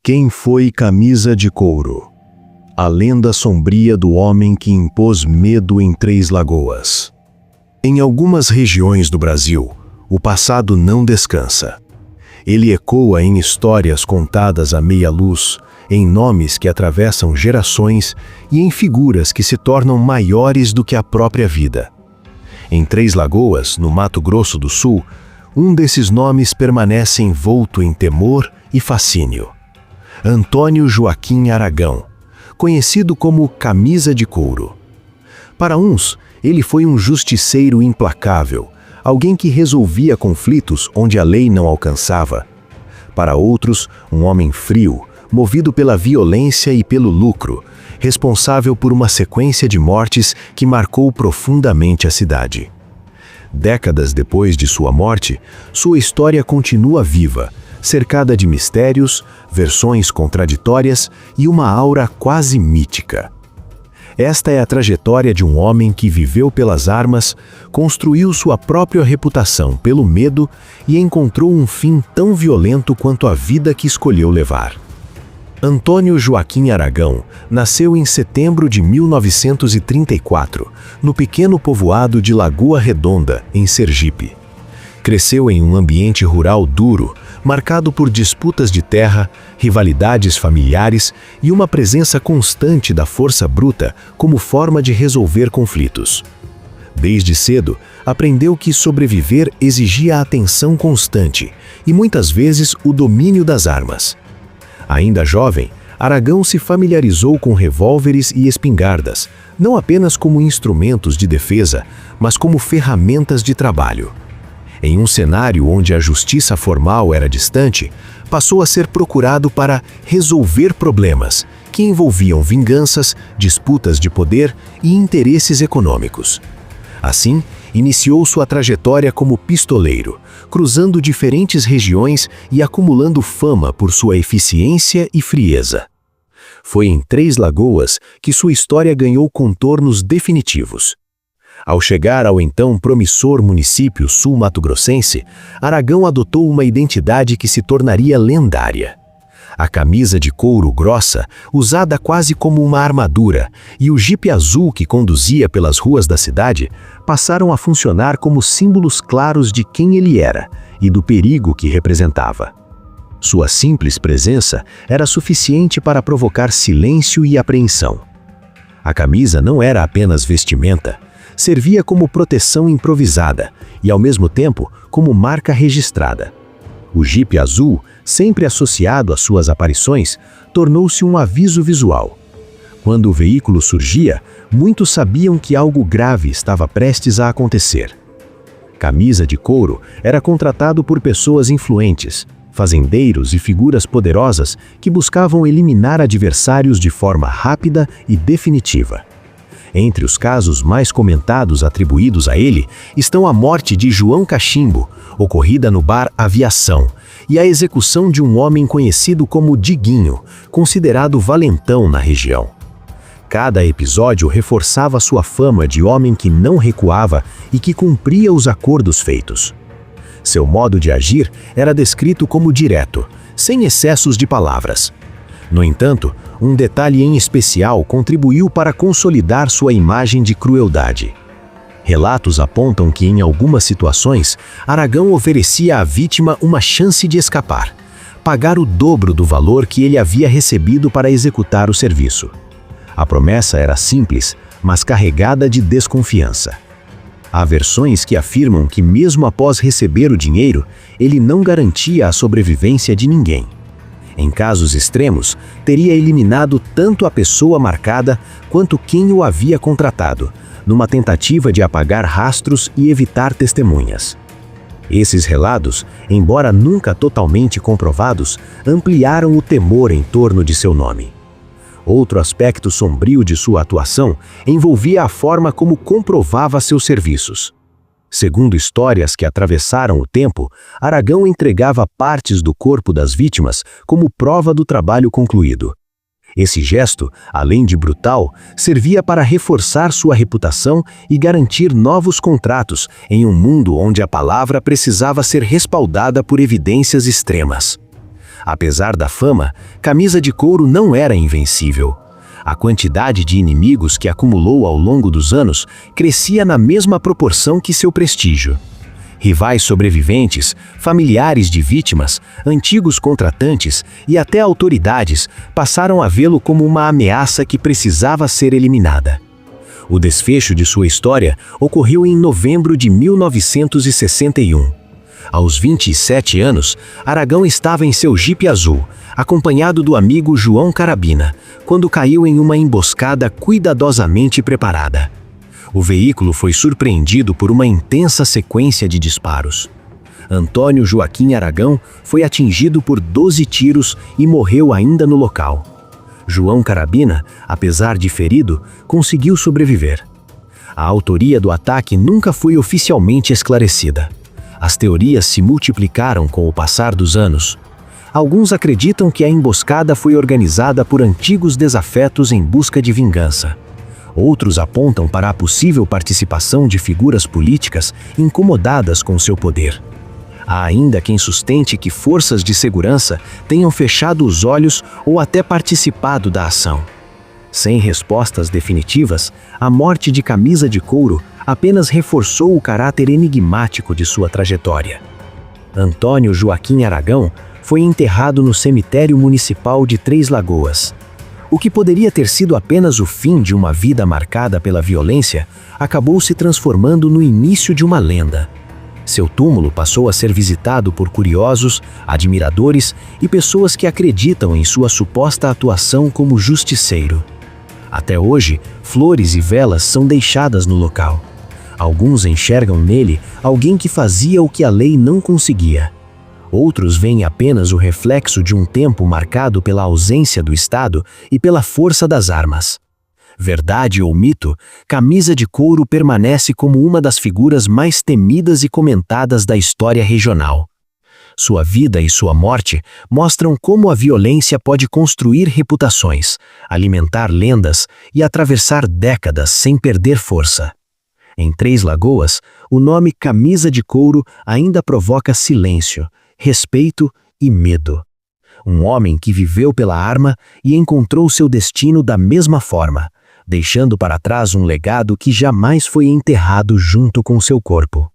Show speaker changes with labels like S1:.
S1: Quem foi Camisa de Couro? A lenda sombria do homem que impôs medo em Três Lagoas. Em algumas regiões do Brasil, o passado não descansa. Ele ecoa em histórias contadas à meia luz, em nomes que atravessam gerações e em figuras que se tornam maiores do que a própria vida. Em Três Lagoas, no Mato Grosso do Sul, um desses nomes permanece envolto em temor e fascínio. Antônio Joaquim Aragão, conhecido como Camisa de Couro. Para uns, ele foi um justiceiro implacável, alguém que resolvia conflitos onde a lei não alcançava. Para outros, um homem frio, movido pela violência e pelo lucro, responsável por uma sequência de mortes que marcou profundamente a cidade. Décadas depois de sua morte, sua história continua viva, cercada de mistérios, versões contraditórias e uma aura quase mítica. Esta é a trajetória de um homem que viveu pelas armas, construiu sua própria reputação pelo medo e encontrou um fim tão violento quanto a vida que escolheu levar. Antônio Joaquim Aragão nasceu em setembro de 1934, no pequeno povoado de Lagoa Redonda, em Sergipe. Cresceu em um ambiente rural duro, marcado por disputas de terra, rivalidades familiares e uma presença constante da força bruta como forma de resolver conflitos. Desde cedo, aprendeu que sobreviver exigia atenção constante e muitas vezes o domínio das armas. Ainda jovem, Aragão se familiarizou com revólveres e espingardas, não apenas como instrumentos de defesa, mas como ferramentas de trabalho. Em um cenário onde a justiça formal era distante, passou a ser procurado para resolver problemas que envolviam vinganças, disputas de poder e interesses econômicos. Assim, iniciou sua trajetória como pistoleiro, cruzando diferentes regiões e acumulando fama por sua eficiência e frieza. Foi em Três Lagoas que sua história ganhou contornos definitivos. Ao chegar ao então promissor município sul-mato-grossense, Aragão adotou uma identidade que se tornaria lendária. A camisa de couro grossa, usada quase como uma armadura, e o jipe azul que conduzia pelas ruas da cidade, passaram a funcionar como símbolos claros de quem ele era e do perigo que representava. Sua simples presença era suficiente para provocar silêncio e apreensão. A camisa não era apenas vestimenta, servia como proteção improvisada e, ao mesmo tempo, como marca registrada. O jipe azul, sempre associado às suas aparições, tornou-se um aviso visual. Quando o veículo surgia, muitos sabiam que algo grave estava prestes a acontecer. Camisa de Couro era contratado por pessoas influentes, fazendeiros e figuras poderosas que buscavam eliminar adversários de forma rápida e definitiva. Entre os casos mais comentados atribuídos a ele estão a morte de João Cachimbo, ocorrida no bar Aviação, e a execução de um homem conhecido como Diguinho, considerado valentão na região. Cada episódio reforçava sua fama de homem que não recuava e que cumpria os acordos feitos. Seu modo de agir era descrito como direto, sem excessos de palavras. No entanto, um detalhe em especial contribuiu para consolidar sua imagem de crueldade. Relatos apontam que, em algumas situações, Aragão oferecia à vítima uma chance de escapar, pagar o dobro do valor que ele havia recebido para executar o serviço. A promessa era simples, mas carregada de desconfiança. Há versões que afirmam que, mesmo após receber o dinheiro, ele não garantia a sobrevivência de ninguém. Em casos extremos, teria eliminado tanto a pessoa marcada quanto quem o havia contratado, numa tentativa de apagar rastros e evitar testemunhas. Esses relatos, embora nunca totalmente comprovados, ampliaram o temor em torno de seu nome. Outro aspecto sombrio de sua atuação envolvia a forma como comprovava seus serviços. Segundo histórias que atravessaram o tempo, Aragão entregava partes do corpo das vítimas como prova do trabalho concluído. Esse gesto, além de brutal, servia para reforçar sua reputação e garantir novos contratos em um mundo onde a palavra precisava ser respaldada por evidências extremas. Apesar da fama, Camisa de Couro não era invencível. A quantidade de inimigos que acumulou ao longo dos anos crescia na mesma proporção que seu prestígio. Rivais sobreviventes, familiares de vítimas, antigos contratantes e até autoridades passaram a vê-lo como uma ameaça que precisava ser eliminada. O desfecho de sua história ocorreu em novembro de 1961. Aos 27 anos, Aragão estava em seu jipe azul, acompanhado do amigo João Carabina, quando caiu em uma emboscada cuidadosamente preparada. O veículo foi surpreendido por uma intensa sequência de disparos. Antônio Joaquim Aragão foi atingido por 12 tiros e morreu ainda no local. João Carabina, apesar de ferido, conseguiu sobreviver. A autoria do ataque nunca foi oficialmente esclarecida. As teorias se multiplicaram com o passar dos anos. Alguns acreditam que a emboscada foi organizada por antigos desafetos em busca de vingança. Outros apontam para a possível participação de figuras políticas incomodadas com seu poder. Há ainda quem sustente que forças de segurança tenham fechado os olhos ou até participado da ação. Sem respostas definitivas, a morte de Camisa de Couro apenas reforçou o caráter enigmático de sua trajetória. Antônio Joaquim Aragão foi enterrado no cemitério municipal de Três Lagoas. O que poderia ter sido apenas o fim de uma vida marcada pela violência, acabou se transformando no início de uma lenda. Seu túmulo passou a ser visitado por curiosos, admiradores e pessoas que acreditam em sua suposta atuação como justiceiro. Até hoje, flores e velas são deixadas no local. Alguns enxergam nele alguém que fazia o que a lei não conseguia. Outros veem apenas o reflexo de um tempo marcado pela ausência do Estado e pela força das armas. Verdade ou mito, Camisa de Couro permanece como uma das figuras mais temidas e comentadas da história regional. Sua vida e sua morte mostram como a violência pode construir reputações, alimentar lendas e atravessar décadas sem perder força. Em Três Lagoas, o nome Camisa de Couro ainda provoca silêncio, respeito e medo. Um homem que viveu pela arma e encontrou seu destino da mesma forma, deixando para trás um legado que jamais foi enterrado junto com seu corpo.